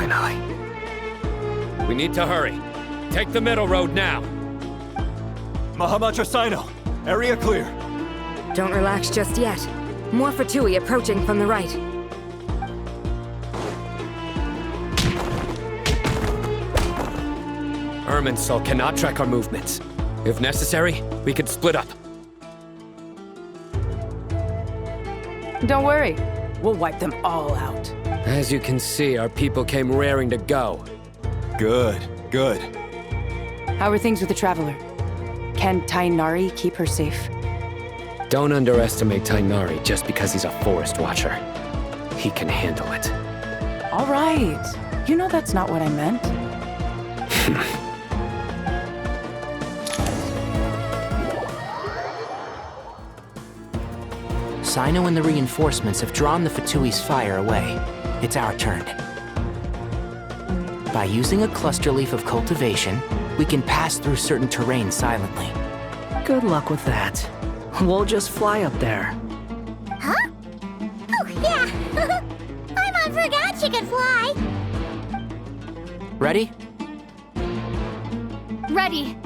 Finally. We need to hurry. Take the middle road now. Mahamatra Sino, area clear. Don't relax just yet. More Fatui approaching from the right. Irminsul cannot track our movements. If necessary, we could split up. Don't worry. We'll wipe them all out. As you can see, our people came raring to go. Good, good. How are things with the Traveler? Can Tainari keep her safe? Don't underestimate Tainari just because he's a forest watcher. He can handle it. All right. You know that's not what I meant. Sino and the reinforcements have drawn the Fatui's fire away. It's our turn. By using a cluster leaf of cultivation, we can pass through certain terrain silently. Good luck with that. We'll just fly up there. Huh? Oh, yeah! Paimon forgot she could fly! Ready? Ready.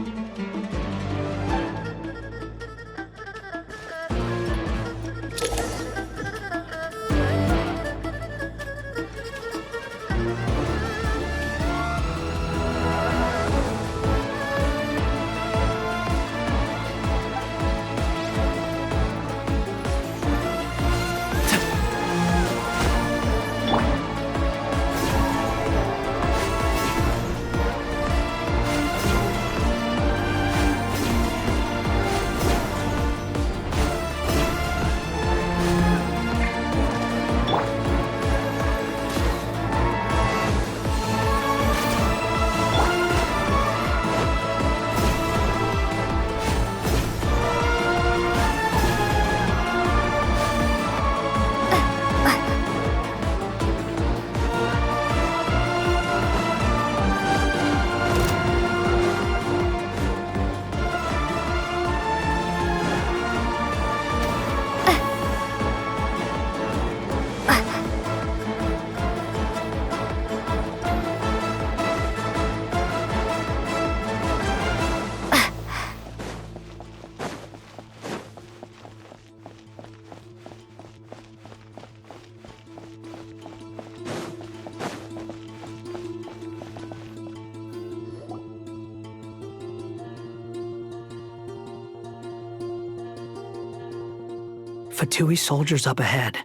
Fatui soldiers up ahead.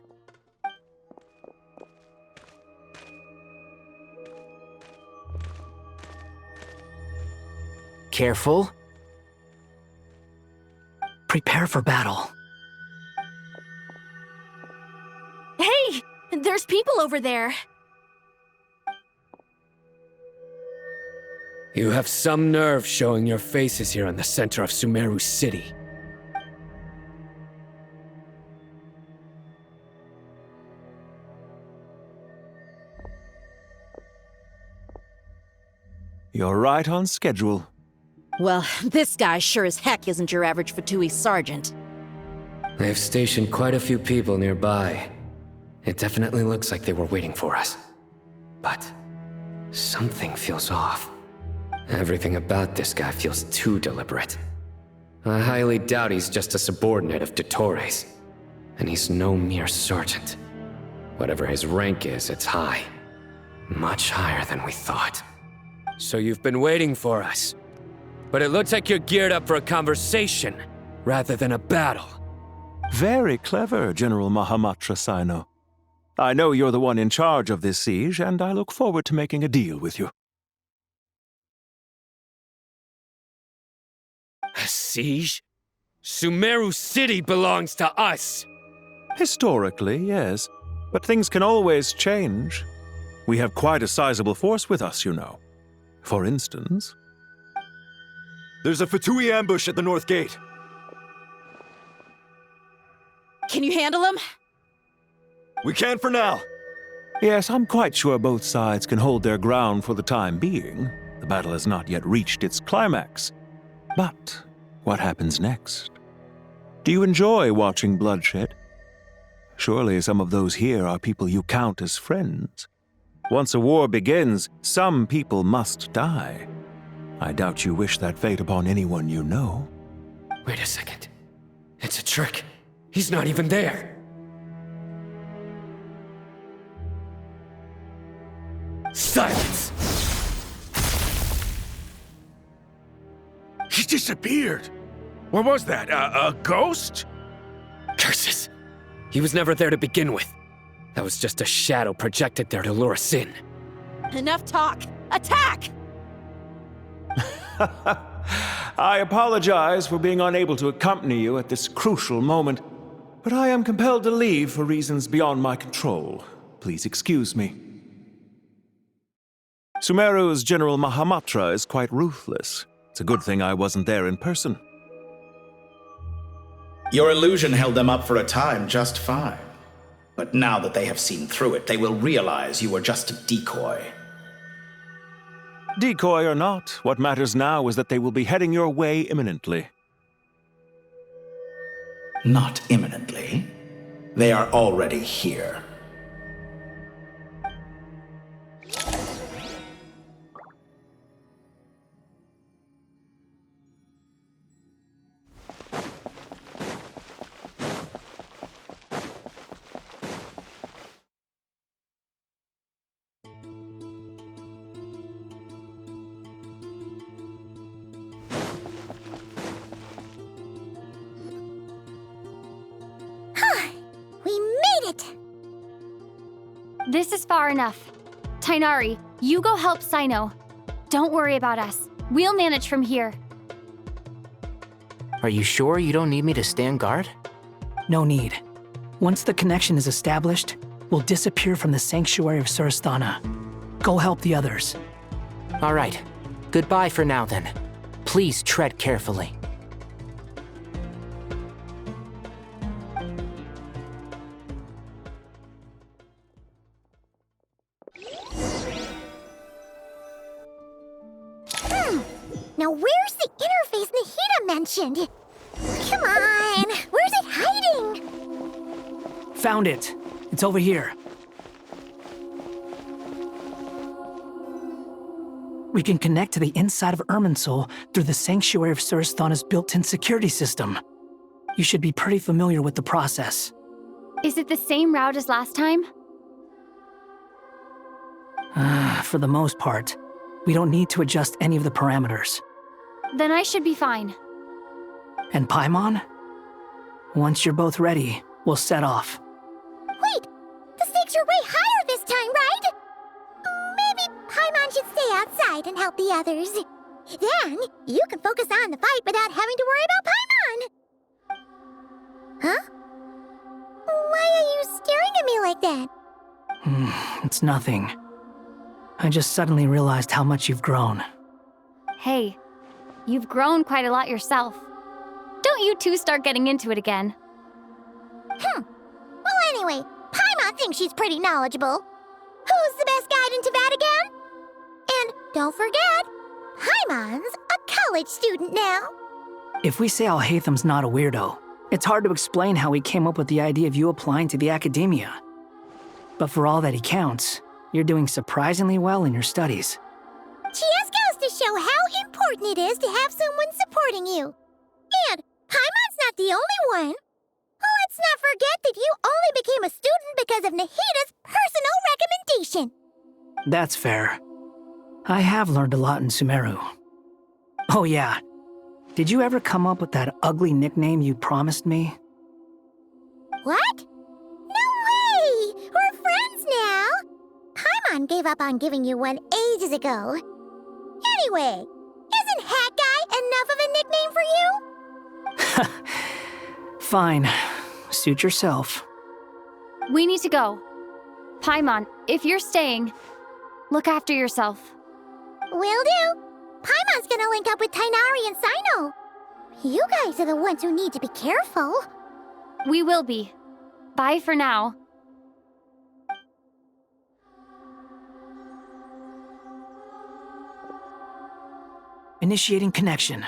Careful. Prepare for battle. Hey! There's people over there! You have some nerve showing your faces here in the center of Sumeru City. You're right on schedule. Well, this guy sure as heck isn't your average Fatui sergeant. They've stationed quite a few people nearby. It definitely looks like they were waiting for us. But something feels off. Everything about this guy feels too deliberate. I highly doubt he's just a subordinate of Dottores. And he's no mere sergeant. Whatever his rank is, it's high. Much higher than we thought. So you've been waiting for us. But it looks like you're geared up for a conversation, rather than a battle. Very clever, General Mahamatra Sino. I know you're the one in charge of this siege, and I look forward to making a deal with you. A siege? Sumeru City belongs to us! Historically, yes. But things can always change. We have quite a sizable force with us, you know. For instance... There's a Fatui ambush at the north gate. Can you handle him? We can for now. Yes, I'm quite sure both sides can hold their ground for the time being. The battle has not yet reached its climax. But what happens next? Do you enjoy watching bloodshed? Surely some of those here are people you count as friends. Once a war begins, some people must die. I doubt you wish that fate upon anyone you know. Wait a second. It's a trick. He's not even there. Silence! He disappeared. What was that? A ghost? Curses! He was never there to begin with. That was just a shadow projected there to lure us in. Enough talk! Attack! I apologize for being unable to accompany you at this crucial moment, but I am compelled to leave for reasons beyond my control. Please excuse me. Sumeru's General Mahamatra is quite ruthless. It's a good thing I wasn't there in person. Your illusion held them up for a time just fine. But now that they have seen through it, they will realize you were just a decoy. Decoy or not, what matters now is that they will be heading your way imminently. Not imminently. They are already here. This is far enough. Tainari, you go help Sino. Don't worry about us. We'll manage from here. Are you sure you don't need me to stand guard? No need. Once the connection is established, we'll disappear from the Sanctuary of Surasthana. Go help the others. All right. Goodbye for now, then. Please tread carefully. Now where's the interface Nahida mentioned? Come on, where's it hiding? Found it. It's over here. We can connect to the inside of Irminsul through the Sanctuary of Surasthana's built-in security system. You should be pretty familiar with the process. Is it the same route as last time? For the most part. We don't need to adjust any of the parameters. Then I should be fine. And Paimon? Once you're both ready, we'll set off. Wait! The stakes are way higher this time, right? Maybe Paimon should stay outside and help the others. Then, you can focus on the fight without having to worry about Paimon! Huh? Why are you staring at me like that? It's nothing. I just suddenly realized how much you've grown. Hey, you've grown quite a lot yourself. Don't you two start getting into it again. Well, anyway, Paimon thinks she's pretty knowledgeable. Who's the best guide in Tavatigan? And don't forget, Paimon's a college student now. If we say Alhatham's not a weirdo, it's hard to explain how he came up with the idea of you applying to the academia. But for all that he counts, you're doing surprisingly well in your studies. She just goes to show how important it is to have someone supporting you. And Paimon's not the only one. Let's not forget that you only became a student because of Nahida's personal recommendation. That's fair. I have learned a lot in Sumeru. Oh yeah, did you ever come up with that ugly nickname you promised me? What? No way! We're friends now! Paimon gave up on giving you one ages ago. Anyway, isn't Hat Guy enough of a nickname for you? Fine. Suit yourself. We need to go. Paimon, if you're staying, look after yourself. Will do. Paimon's gonna link up with Tainari and Sino. You guys are the ones who need to be careful. We will be. Bye for now. Initiating connection.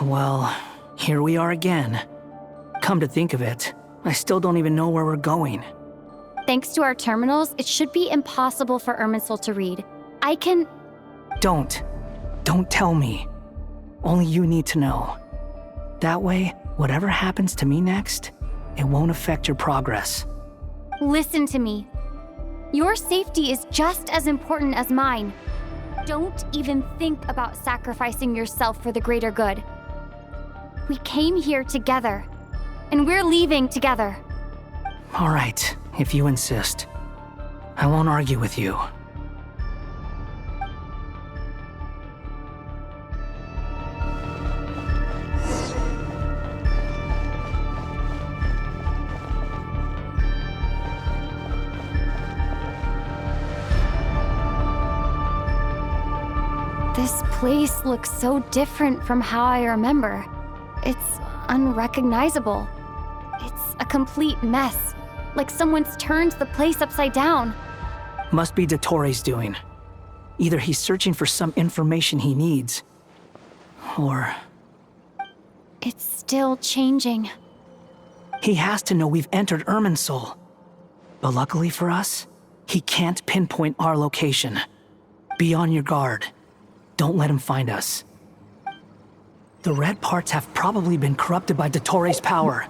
Well, here we are again. Come to think of it, I still don't even know where we're going. Thanks to our terminals, it should be impossible for Irminsul to read. I can... Don't tell me. Only you need to know. That way, whatever happens to me next, it won't affect your progress. Listen to me. Your safety is just as important as mine. Don't even think about sacrificing yourself for the greater good. We came here together, and we're leaving together. All right, if you insist. I won't argue with you. This place looks so different from how I remember. It's unrecognizable. It's a complete mess, like someone's turned the place upside down. Must be Dottoro's doing. Either he's searching for some information he needs, or... It's still changing. He has to know we've entered Irminsul. But luckily for us, he can't pinpoint our location. Be on your guard. Don't let him find us. The red parts have probably been corrupted by Dottoro's power.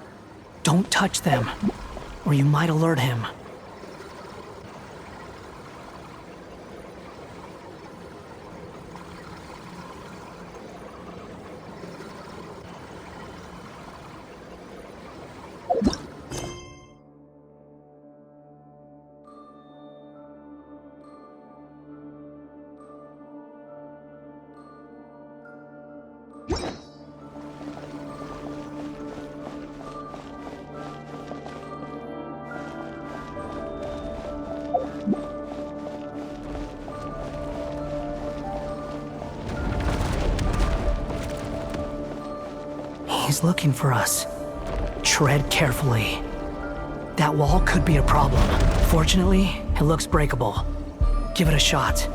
Don't touch them, or you might alert him. He's looking for us. Tread carefully. That wall could be a problem. Fortunately, it looks breakable. Give it a shot.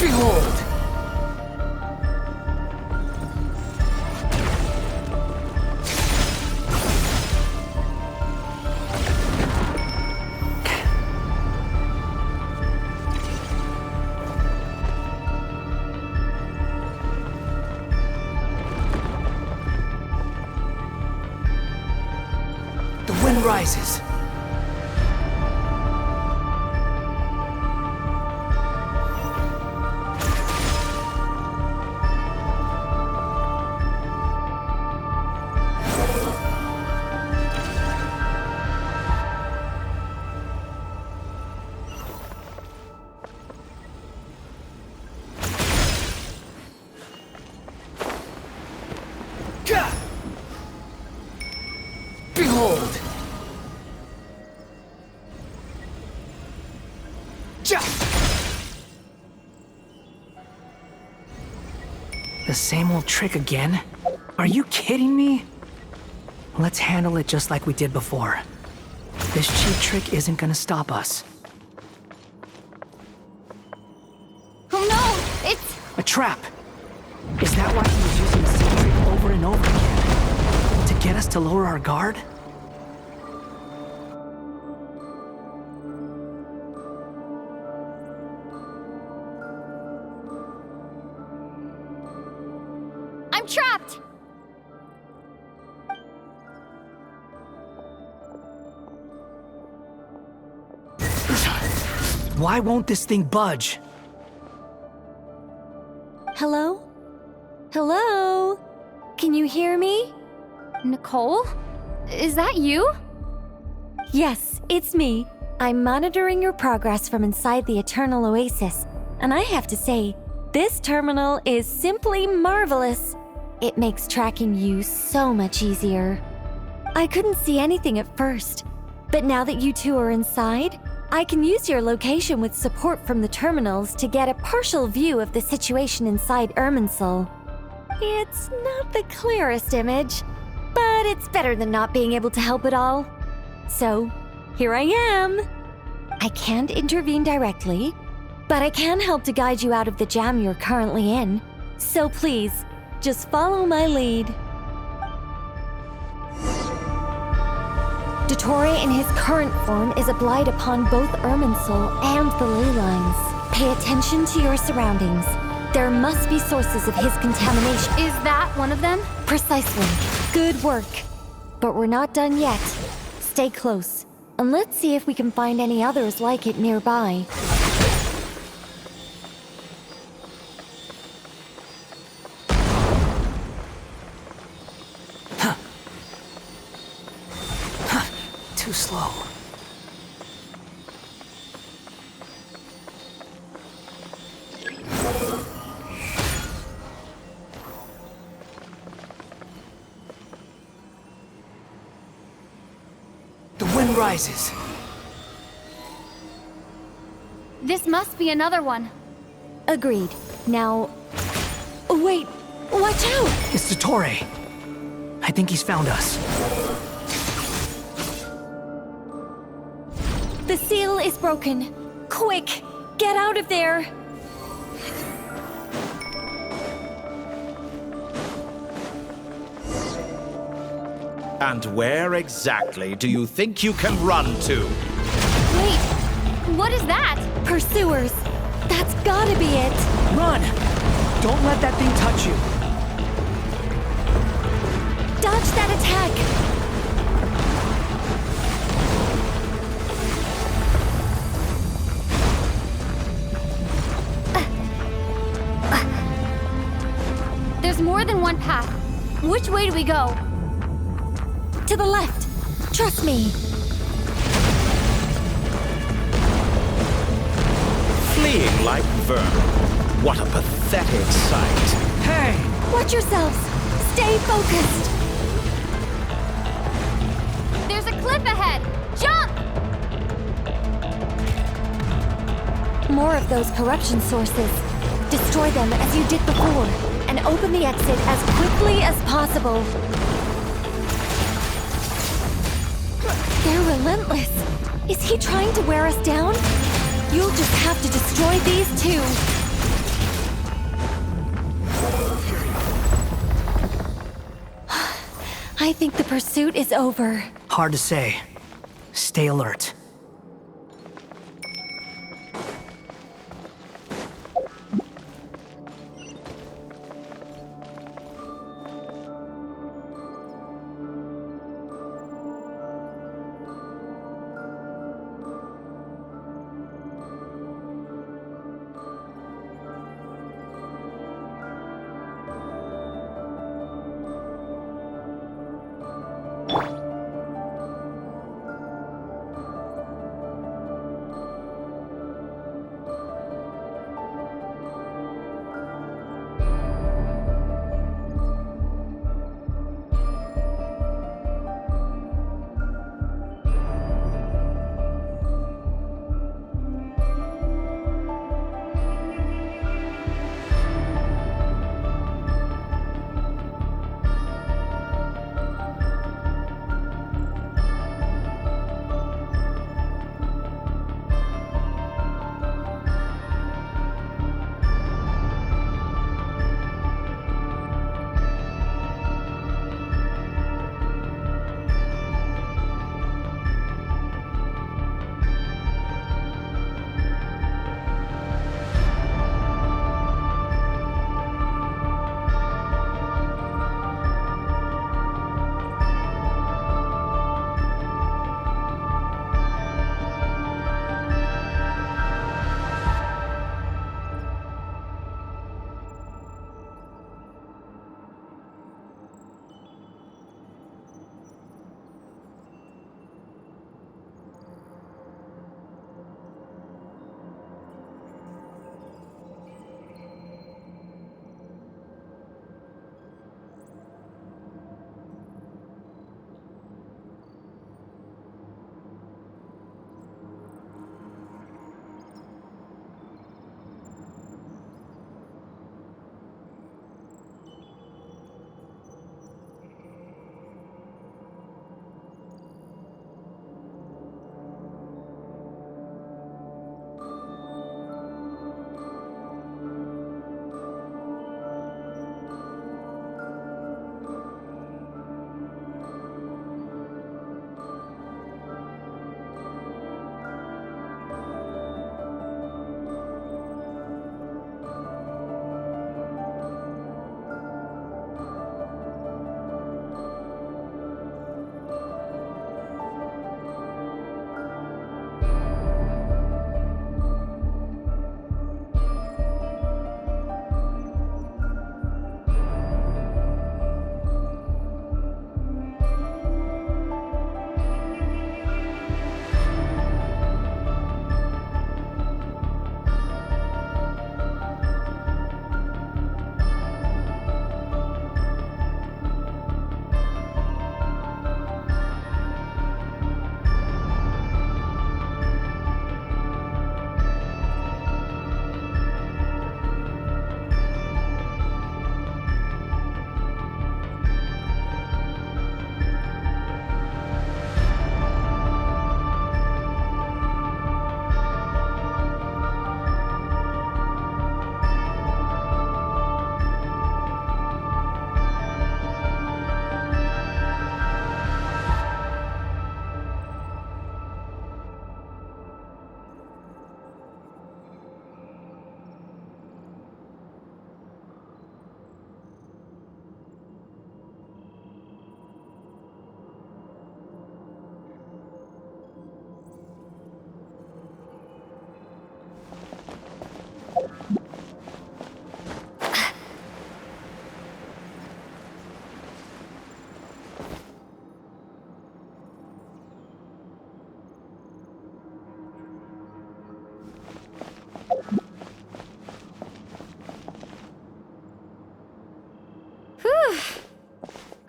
Behold! The wind rises. Behold! The same old trick again? Are you kidding me? Let's handle it just like we did before. This cheap trick isn't gonna stop us. Oh no! It's... A trap! Is that why he was using the same trick over and over again? To get us to lower our guard? I'm trapped! Why won't this thing budge? Hello? Hello? Can you hear me? Nicole? Is that you? Yes, it's me. I'm monitoring your progress from inside the Eternal Oasis, and I have to say, this terminal is simply marvelous. It makes tracking you so much easier. I couldn't see anything at first, but now that you two are inside, I can use your location with support from the terminals to get a partial view of the situation inside Irminsul. It's not the clearest image, But it's better than not being able to help at all. So, here I am. I can't intervene directly, but I can help to guide you out of the jam you're currently in. So please, just follow my lead. Dottore in his current form is a blight upon both Irminsul and the ley lines. Pay attention to your surroundings. There must be sources of his contamination. Is that one of them? Precisely. Good work. But we're not done yet. Stay close, and let's see if we can find any others like it nearby. Too slow. The wind rises. This must be another one. Agreed. Now... Wait! Watch out! It's Dottore. I think he's found us. The seal is broken. Quick! Get out of there! And where exactly do you think you can run to? Wait, what is that? Pursuers! That's gotta be it! Run! Don't let that thing touch you. Dodge that attack! There's more than one path. Which way do we go? To the left! Trust me! Fleeing like vermin. What a pathetic sight. Hey! Watch yourselves! Stay focused! There's a cliff ahead! Jump! More of those corruption sources. Destroy them as you did before, and open the exit as quickly as possible. They're relentless. Is he trying to wear us down? You'll just have to destroy these two. I think the pursuit is over. Hard to say. Stay alert.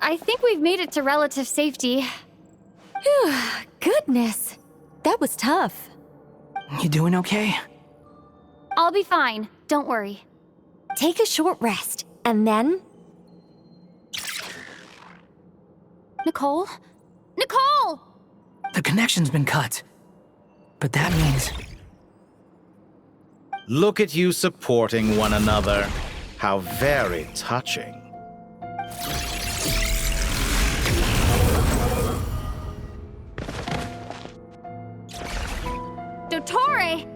I think we've made it to relative safety. Phew, goodness. That was tough. You doing okay? I'll be fine, don't worry. Take a short rest, and then... Nicole? Nicole! The connection's been cut. But that means... Look at you supporting one another. How very touching. Dottore!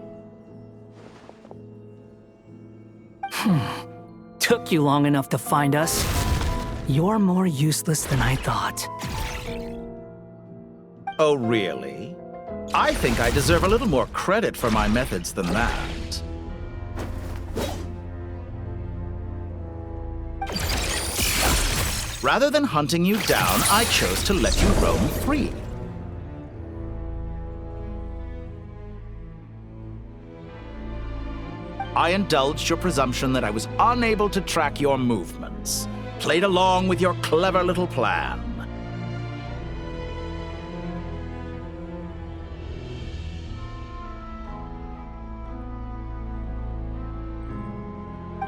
Took you long enough to find us. You're more useless than I thought. Oh, really? I think I deserve a little more credit for my methods than that. Rather than hunting you down, I chose to let you roam free. I indulged your presumption that I was unable to track your movements. Played along with your clever little plan.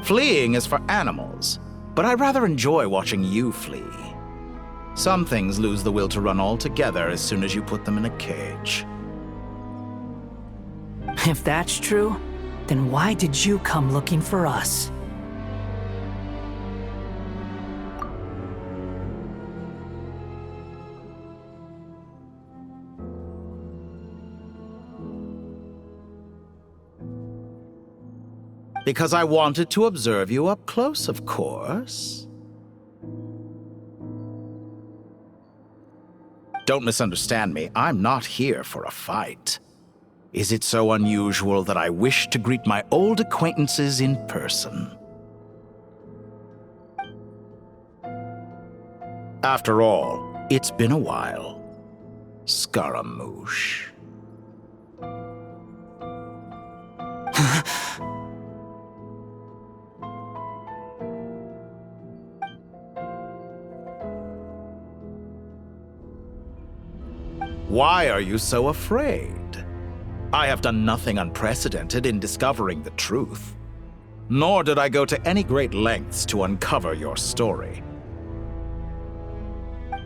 Fleeing is for animals, but I rather enjoy watching you flee. Some things lose the will to run altogether as soon as you put them in a cage. If that's true, then why did you come looking for us? Because I wanted to observe you up close, of course. Don't misunderstand me, I'm not here for a fight. Is it so unusual that I wish to greet my old acquaintances in person? After all, it's been a while. Scaramouche. Why are you so afraid? I have done nothing unprecedented in discovering the truth. Nor did I go to any great lengths to uncover your story.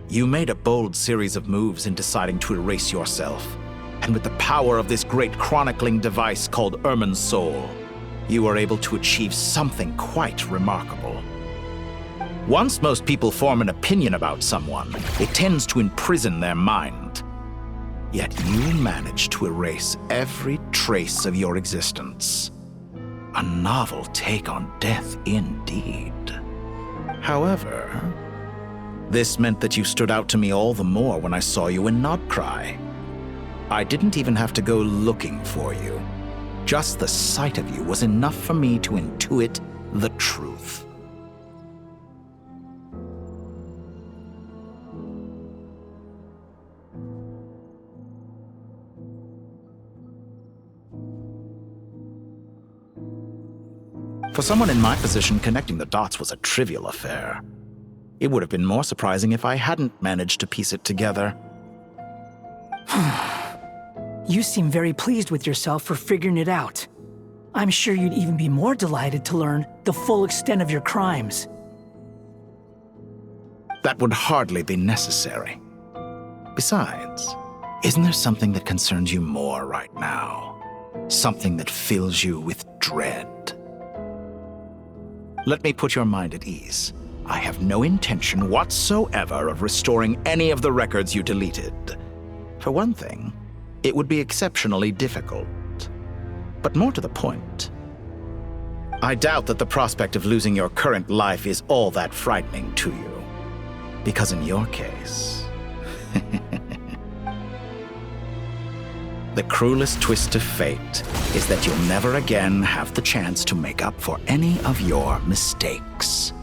You made a bold series of moves in deciding to erase yourself. And with the power of this great chronicling device called Irmin's Soul, you were able to achieve something quite remarkable. Once most people form an opinion about someone, it tends to imprison their mind. Yet you managed to erase every trace of your existence. A novel take on death indeed. However, this meant that you stood out to me all the more when I saw you in Nodcry. I didn't even have to go looking for you. Just the sight of you was enough for me to intuit the truth. For someone in my position, connecting the dots was a trivial affair. It would have been more surprising if I hadn't managed to piece it together. You seem very pleased with yourself for figuring it out. I'm sure you'd even be more delighted to learn the full extent of your crimes. That would hardly be necessary. Besides, isn't there something that concerns you more right now? Something that fills you with dread? Let me put your mind at ease. I have no intention whatsoever of restoring any of the records you deleted. For one thing, it would be exceptionally difficult. But more to the point, I doubt that the prospect of losing your current life is all that frightening to you. Because in your case, the cruelest twist of fate is that you'll never again have the chance to make up for any of your mistakes.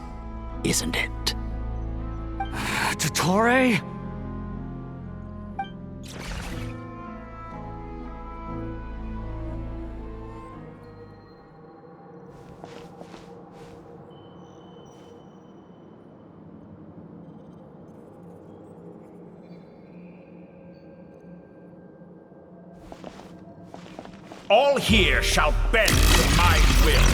Isn't it? Dottore? All here shall bend to my will.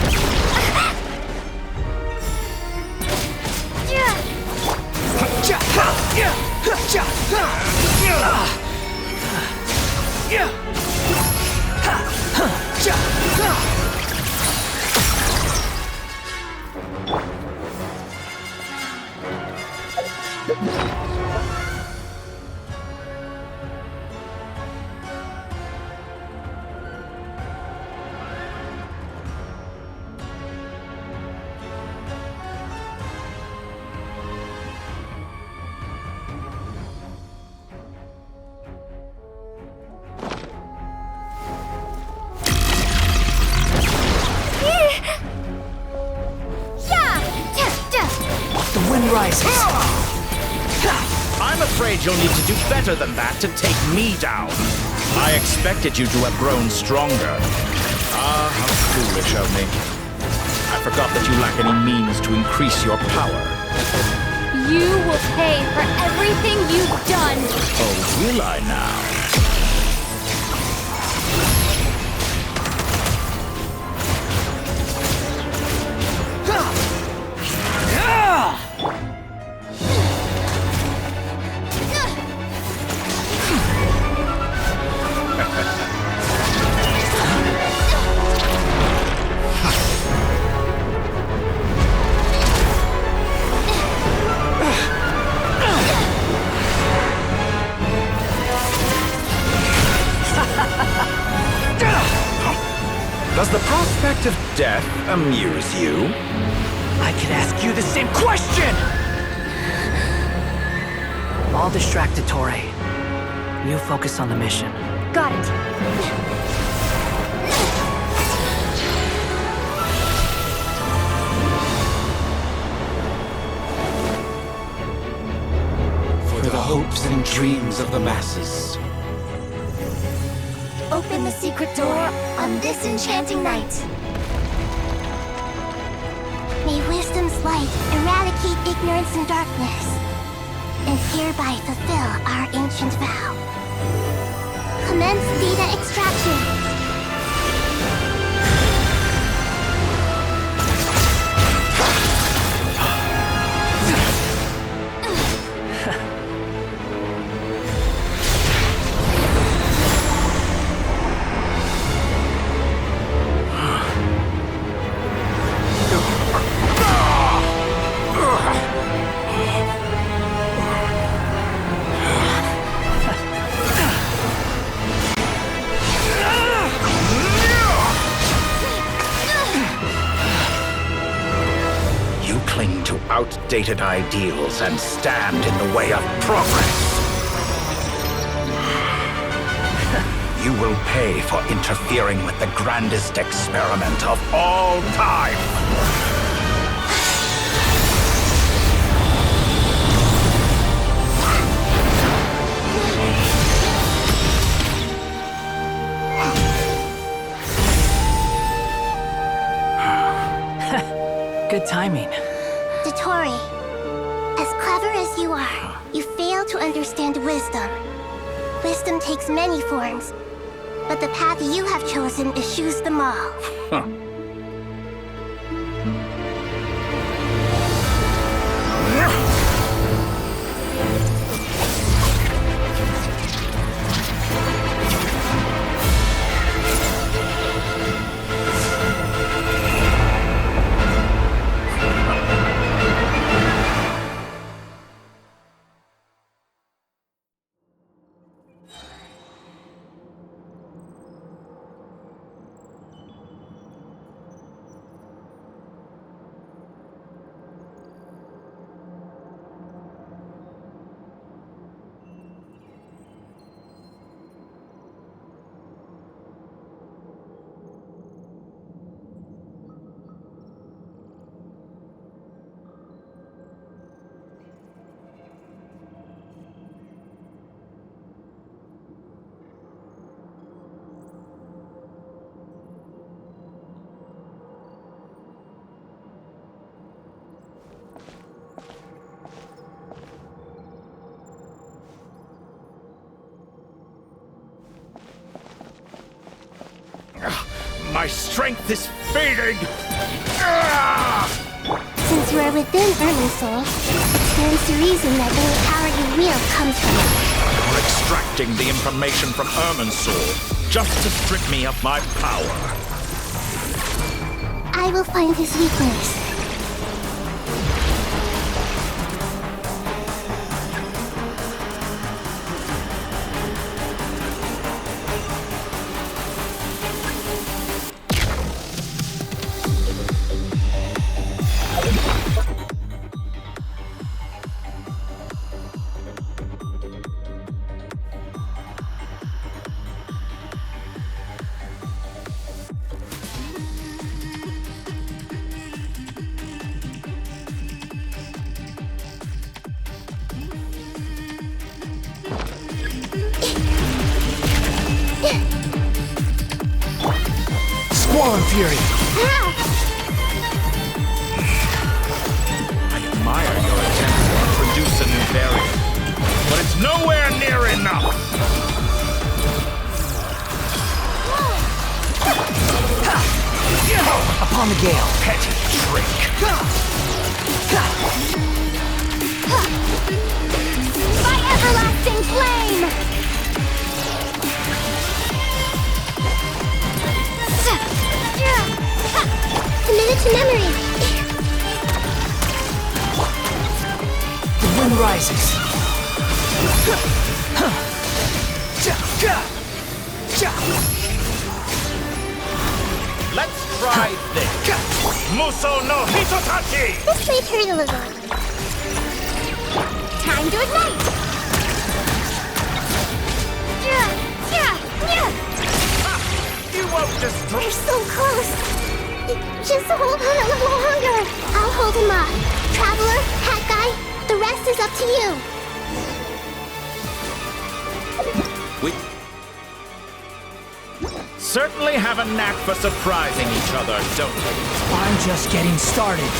The wind rises. I'm afraid you'll need to do better than that to take me down. I expected you to have grown stronger. Ah, how foolish of me. I forgot that you lack any means to increase your power. You will pay for everything you've done. Oh, will I now? Does the prospect of death amuse you? I could ask you the same question! I'll distract Torre. You focus on the mission. Got it. For the hopes and dreams of the masses. Open the secret door on this enchanting night. May wisdom's light eradicate ignorance and darkness, and hereby fulfill our ancient vow. Commence data extraction. Outdated ideals and stand in the way of progress. You will pay for interfering with the grandest experiment of all time. Good timing. Tori, as clever as you are, you fail to understand wisdom. Wisdom takes many forms, but the path you have chosen eschews them all. Huh. My strength is fading! Since you are within Ermin Soul, it stands to reason that any power you wield comes from it. You're extracting the information from Ermin Soul just to strip me of my power. I will find his weakness. Squall Fury! I admire your attempt to produce a new variant, but it's nowhere near enough! Upon the gale. Petty trick! My everlasting flame! Committed to memory. The wind rises. Let's try this! Muso no Hitotachi! This may hurt a little. Time to ignite! You won't destroy... We're so close! Just hold on a little longer. I'll hold him up. Traveler, Hat Guy, the rest is up to you. We certainly have a knack for surprising each other, don't we? I'm just getting started.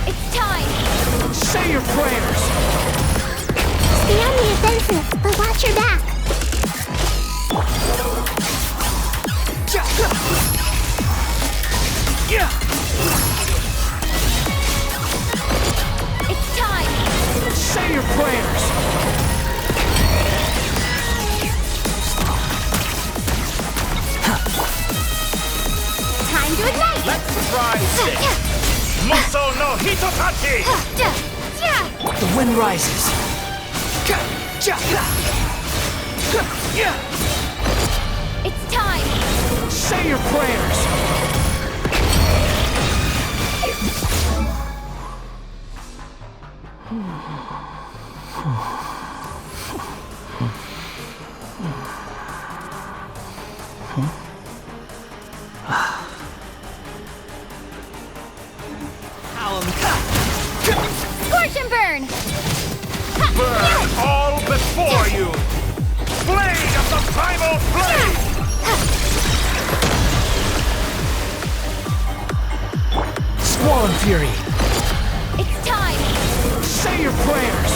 It's time! Say your prayers! Stay on the offensive, but watch your back. It's time! Say your prayers! Time to ignite! Let's try this! Muso no Hitotachi! The wind rises. It's time! Say your prayers! Scorch and burn! Burn all before you! Blade of the primal flame! Squall Fury! It's time! Say your prayers!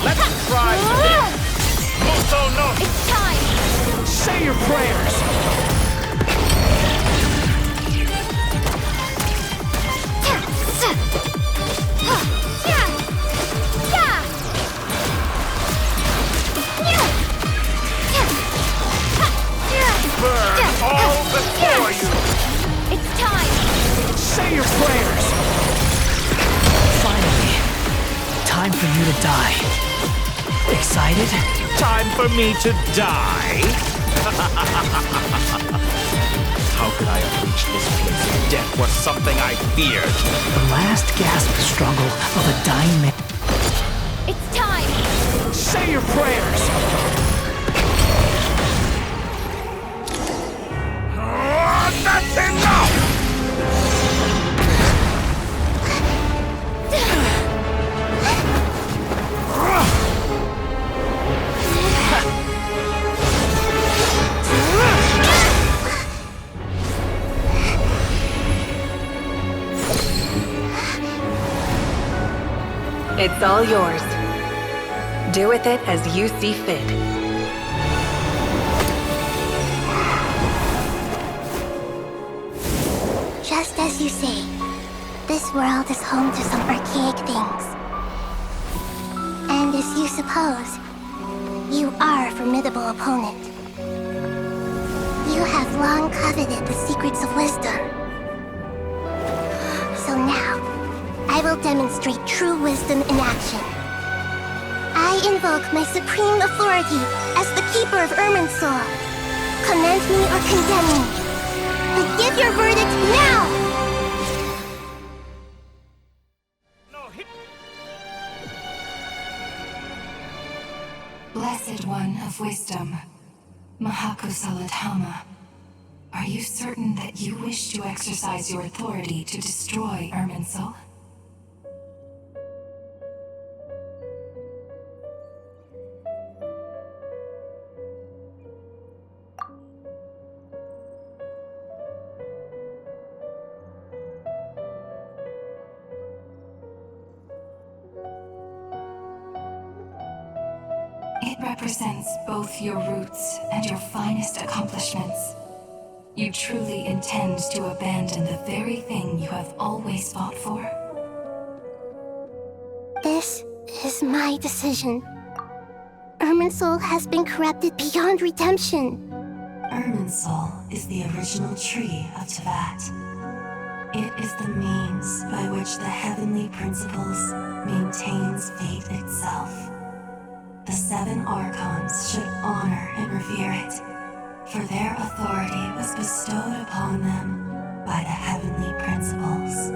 Let's try this! Muso no... It's time! Say your prayers! Burn all before you! It's time! Say your prayers! Finally, time for you to die. Excited? Time for me to die? How could I have reached this place if death was something I feared? The last gasp struggle of a dying man. It's time! Say your prayers! That's enough! It's all yours. Do with it as you see fit. Just as you say, this world is home to some archaic things. And as you suppose, you are a formidable opponent. You have long coveted the secrets of wisdom. So now, I will demonstrate true wisdom in action. I invoke my supreme authority as the keeper of Irminsul. Commend me or condemn me. But give your verdict now! Blessed One of Wisdom, Mahakusaladhama, are you certain that you wish to exercise your authority to destroy Irminsul? It represents both your roots and your finest accomplishments. You truly intend to abandon the very thing you have always fought for? This is my decision. Irminsul has been corrupted beyond redemption. Irminsul is the original tree of Teyvat. It is the means by which the heavenly principles maintains fate itself. The 7 Archons should honor and revere it, for their authority was bestowed upon them by the heavenly principles.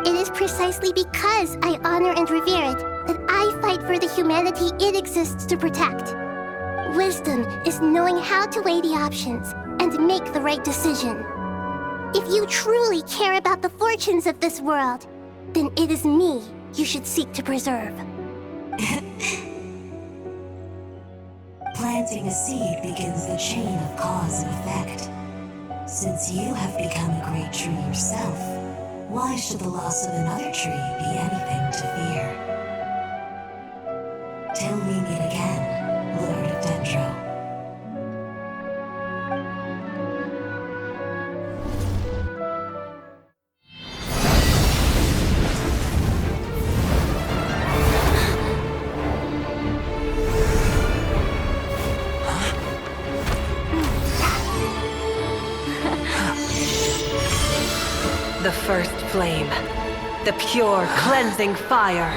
It is precisely because I honor and revere it that I fight for the humanity it exists to protect. Wisdom is knowing how to weigh the options and make the right decision. If you truly care about the fortunes of this world, then it is me you should seek to preserve. Planting a seed begins the chain of cause and effect. Since you have become a great tree yourself, why should the loss of another tree be anything to fear? Till we meet again, Lord of Dendro. The first flame. The pure, cleansing fire.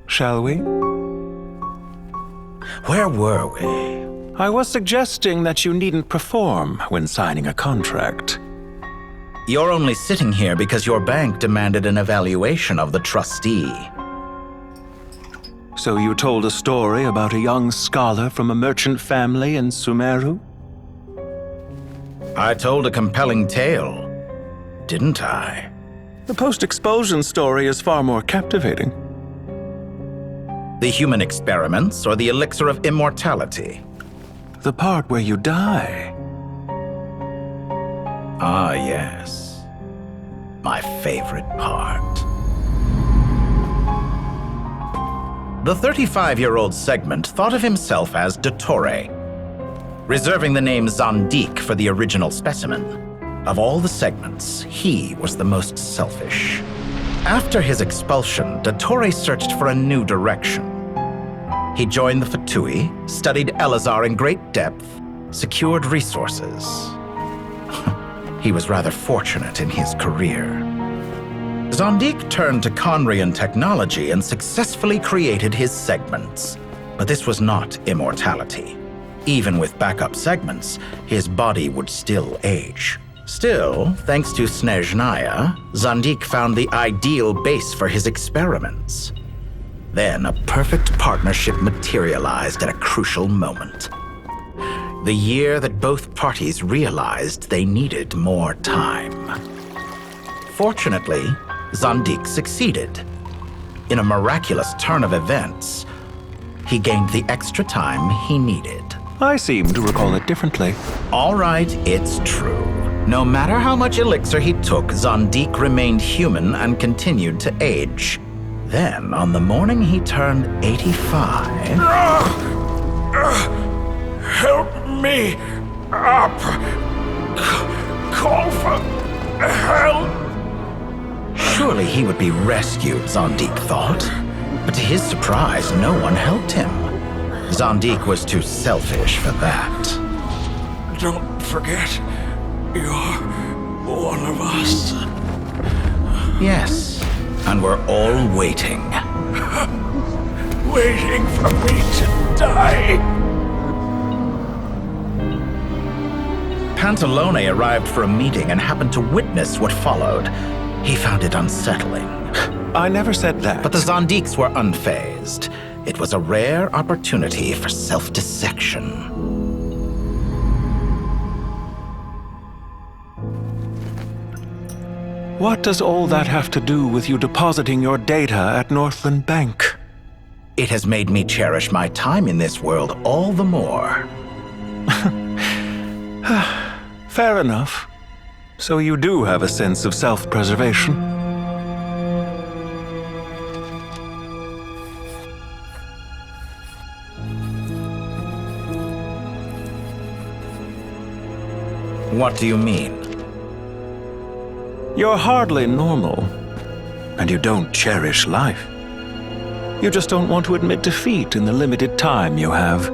Shall we? Where were we? I was suggesting that you needn't perform when signing a contract. You're only sitting here because your bank demanded an evaluation of the trustee. So you told a story about a young scholar from a merchant family in Sumeru? I told a compelling tale, didn't I? The post-expulsion story is far more captivating. The human experiments or the elixir of immortality? The part where you die. Ah, yes. My favorite part. The 35-year-old Segment thought of himself as Dottore, reserving the name Zandik for the original specimen. Of all the Segments, he was the most selfish. After his expulsion, Dottore searched for a new direction. He joined the Fatui, studied Elazar in great depth, secured resources. He was rather fortunate in his career. Zondik turned to Conrian technology and successfully created his segments. But this was not immortality. Even with backup segments, his body would still age. Still, thanks to Snezhnaya, Zondik found the ideal base for his experiments. Then a perfect partnership materialized at a crucial moment. The year that both parties realized they needed more time. Fortunately, Zondik succeeded. In a miraculous turn of events, he gained the extra time he needed. I seem to recall it differently. All right, it's true. No matter how much elixir he took, Zondik remained human and continued to age. Then, on the morning he turned 85... Help me up! Call for help! Surely he would be rescued, Zondik thought. But to his surprise, no one helped him. Zondik was too selfish for that. Don't forget, you're one of us. Yes, and we're all waiting. Waiting for me to die. Pantalone arrived for a meeting and happened to witness what followed. He found it unsettling. I never said that. But the Zondiks were unfazed. It was a rare opportunity for self-dissection. What does all that have to do with you depositing your data at Northland Bank? It has made me cherish my time in this world all the more. Fair enough. So you do have a sense of self-preservation. What do you mean? You're hardly normal, and you don't cherish life. You just don't want to admit defeat in the limited time you have.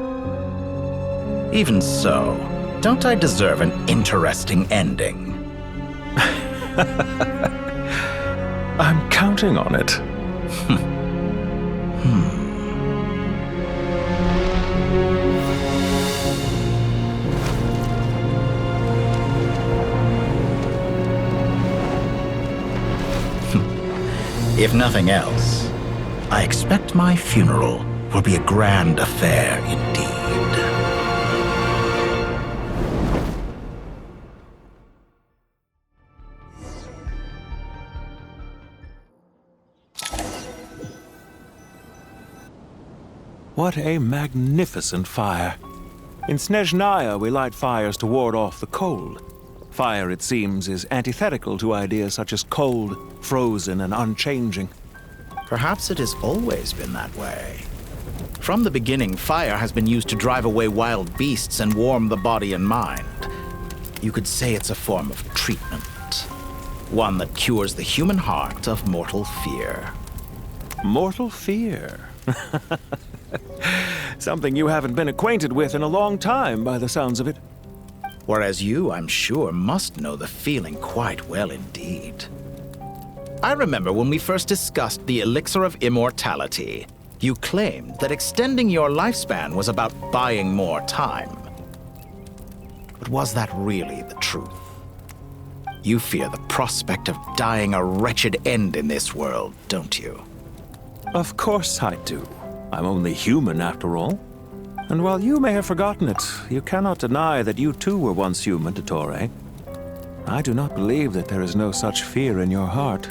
Even so, don't I deserve an interesting ending? I'm counting on it. If nothing else, I expect my funeral will be a grand affair indeed. What a magnificent fire. In Snezhnaya, we light fires to ward off the cold. Fire, it seems, is antithetical to ideas such as cold, frozen, and unchanging. Perhaps it has always been that way. From the beginning, fire has been used to drive away wild beasts and warm the body and mind. You could say it's a form of treatment. One that cures the human heart of mortal fear. Mortal fear? Something you haven't been acquainted with in a long time, by the sounds of it. Whereas you, I'm sure, must know the feeling quite well indeed. I remember when we first discussed the elixir of immortality, you claimed that extending your lifespan was about buying more time. But was that really the truth? You fear the prospect of dying a wretched end in this world, don't you? Of course I do. I'm only human, after all. And while you may have forgotten it, you cannot deny that you too were once human, Dottore. I do not believe that there is no such fear in your heart.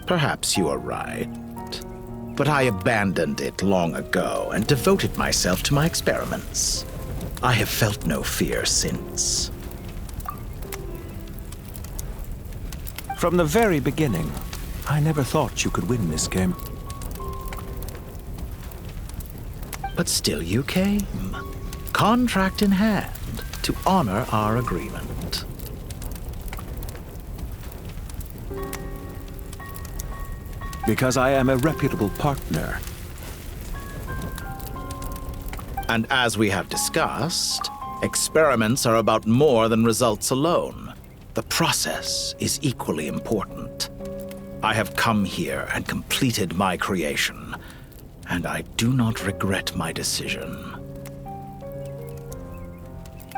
Perhaps you are right. But I abandoned it long ago and devoted myself to my experiments. I have felt no fear since. From the very beginning, I never thought you could win this game. But still you came. contract in hand to honor our agreement. Because I am a reputable partner. And as we have discussed, experiments are about more than results alone. The process is equally important. I have come here and completed my creation, and I do not regret my decision.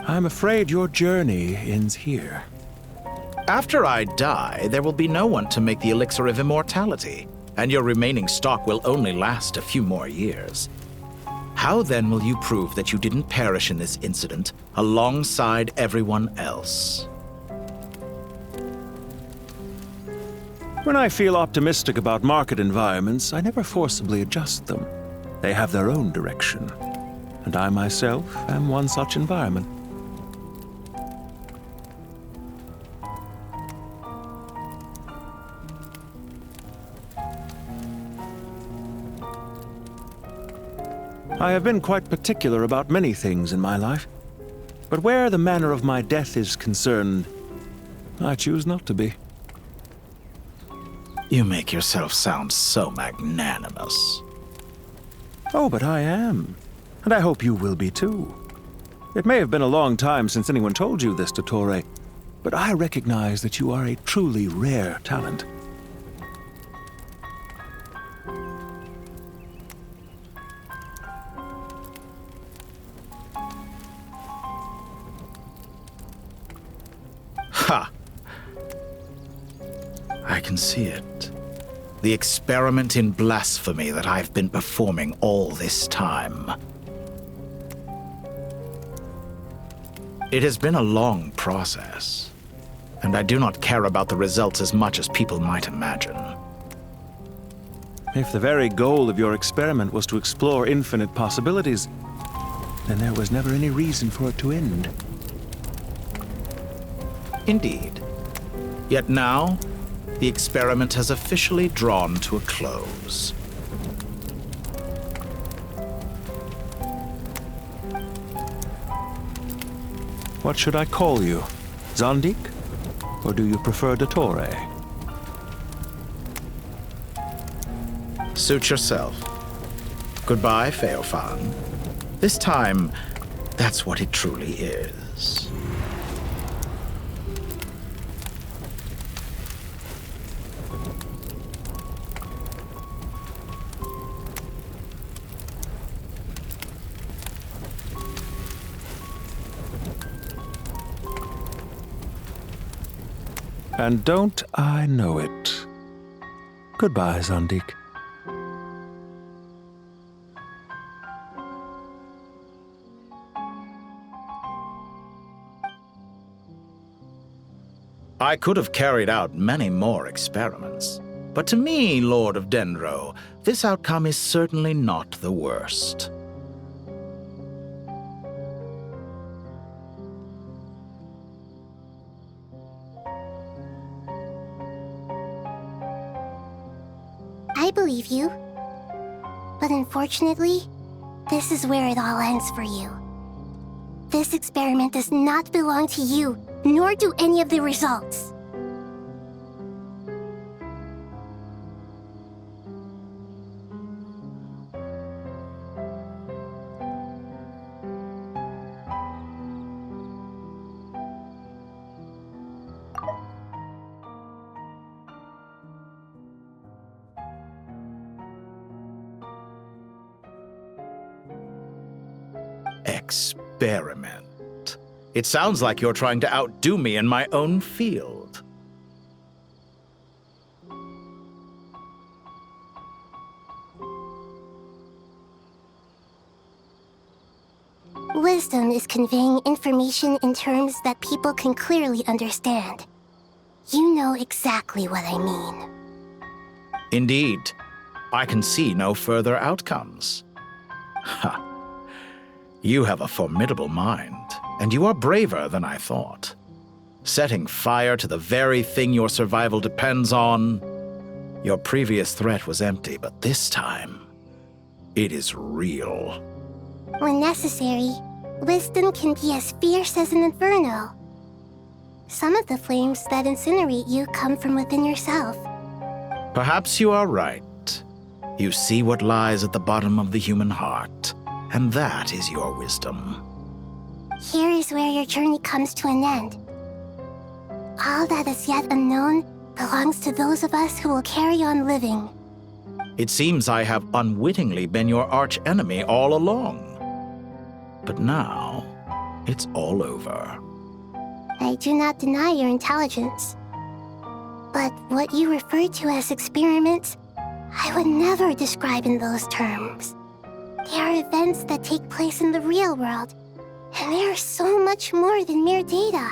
I'm afraid your journey ends here. After I die, there will be no one to make the elixir of immortality, and your remaining stock will only last a few more years. How then will you prove that you didn't perish in this incident alongside everyone else? When I feel optimistic about market environments, I never forcibly adjust them. They have their own direction, and I myself am one such environment. I have been quite particular about many things in my life, but where the manner of my death is concerned, I choose not to be. You make yourself sound so magnanimous. Oh, but I am, and I hope you will be too. It may have been a long time since anyone told you this, Dottore, but I recognize that you are a truly rare talent. Ha! I can see it. The experiment in blasphemy that I've been performing all this time. It has been a long process, and I do not care about the results as much as people might imagine. If the very goal of your experiment was to explore infinite possibilities, then there was never any reason for it to end. Indeed. Yet now, the experiment has officially drawn to a close. What should I call you? Zondik? Or do you prefer Dottore? Suit yourself. Goodbye, Feofan. This time, that's what it truly is. And don't I know it? Goodbye, Zondik. I could have carried out many more experiments, but to me, Lord of Dendro, this outcome is certainly not the worst. I believe you. But unfortunately, this is where it all ends for you. This experiment does not belong to you, nor do any of the results. Experiment. It sounds like you're trying to outdo me in my own field. Wisdom is conveying information in terms that people can clearly understand. You know exactly what I mean. Indeed. I can see no further outcomes. Ha. You have a formidable mind, and you are braver than I thought. Setting fire to the very thing your survival depends on. Your previous threat was empty, but this time, it is real. When necessary, wisdom can be as fierce as an inferno. Some of the flames that incinerate you come from within yourself. Perhaps you are right. You see what lies at the bottom of the human heart, and that is your wisdom. Here is where your journey comes to an end. All that is yet unknown belongs to those of us who will carry on living. It seems I have unwittingly been your arch enemy all along. But now, it's all over. I do not deny your intelligence. But what you refer to as experiments, I would never describe in those terms. They are events that take place in the real world, and they are so much more than mere data.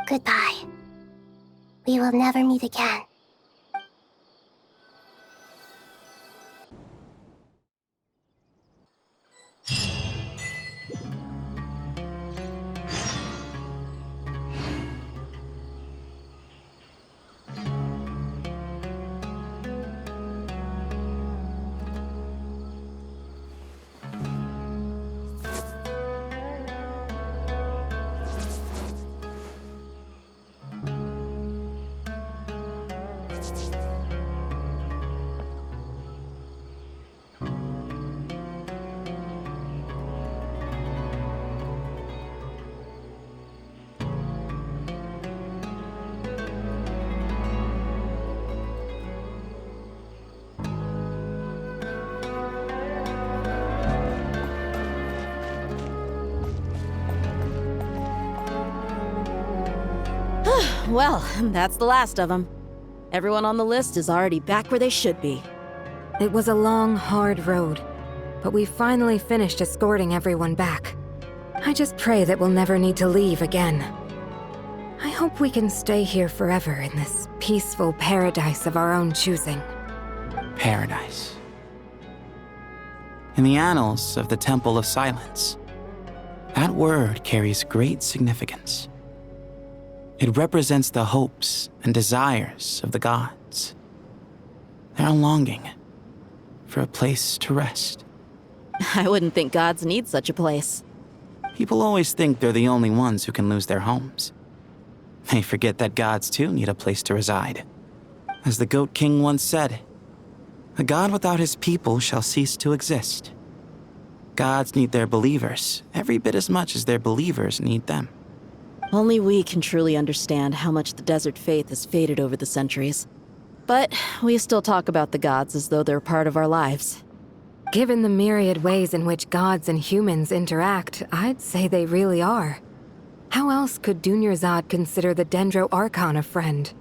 Goodbye. We will never meet again. Well, that's the last of them. Everyone on the list is already back where they should be. It was a long, hard road, but we finally finished escorting everyone back. I just pray that we'll never need to leave again. I hope we can stay here forever in this peaceful paradise of our own choosing. Paradise. In the annals of the Temple of Silence, that word carries great significance. It represents the hopes and desires of the gods. Their longing for a place to rest. I wouldn't think gods need such a place. People always think they're the only ones who can lose their homes. They forget that gods too need a place to reside. As the Goat King once said, "A god without his people shall cease to exist." Gods need their believers every bit as much as their believers need them. Only we can truly understand how much the desert faith has faded over the centuries. But we still talk about the gods as though they're part of our lives. Given the myriad ways in which gods and humans interact, I'd say they really are. How else could Dunyarzad consider the Dendro Archon a friend?